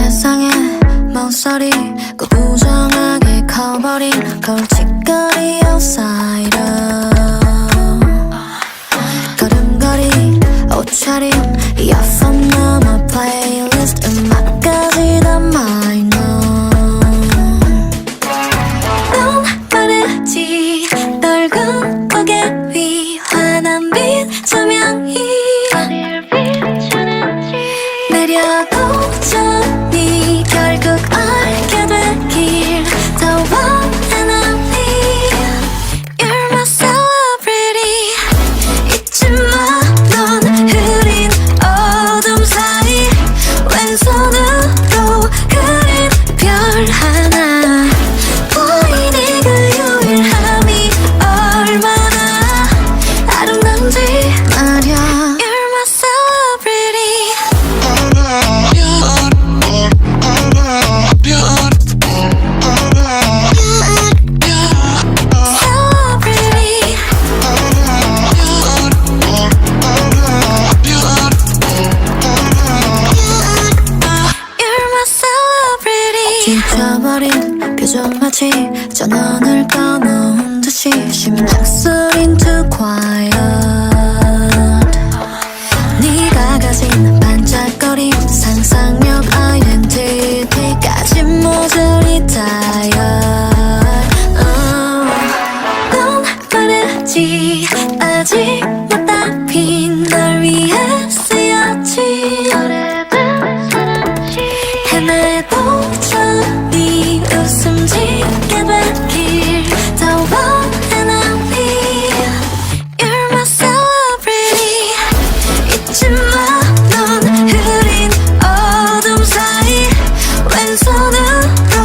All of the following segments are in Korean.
세상에 모서리 꼭 부정하게 커버린 골칫거리 outsider. 걸음걸이 옷차림 이어폰 넘어 플레이리스트 음악까지 다 마이너. 넌 빠르지 넓은 고개 위 환한 빛 조명이 어딜 비추는지 내려오자니 결국 알게 되길. The one and only You're my celebrity. 잊지 마 넌 흐린 어둠 사이 왼손으로 그린 별 하나. 보이니 그 유일함이 얼마나 아름다운지 말야. You're my celebrity. 지쳐버린 표정 마치 전원을 꺼놓은 듯이 심장 소린 too quiet. 네가 가진 반짝거림 상상력 아이덴티티까지 모조리 tired. 넌 빠르지 아직 못다 핀 널 위해 쓰여진 오래된 사랑지 헤매도 네 웃음 짓게 되길. The one and only You're my celebrity. 잊지 마 넌 흐린 어둠 사이 왼손으로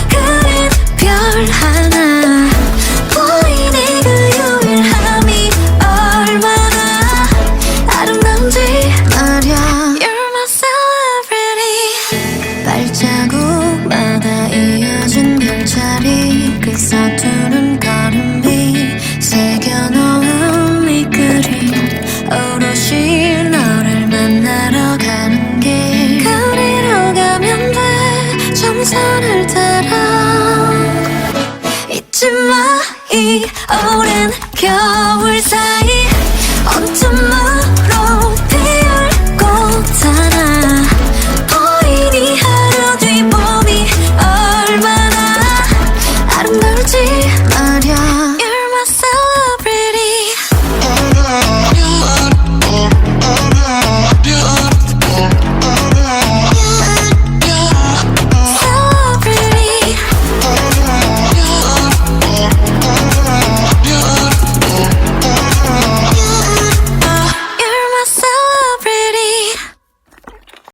그린 별 하나. 보이니 그 유일함이 얼마나 아름다운지 말야. You're my celebrity. 발자국마다 이어진 별자리 그 서투른 걸음비 새겨놓은 이 그림 오롯이 너를 만나러 가는 길. 거리로 가면 돼 정선을 따라. 잊지 마 이 오랜 겨울 사이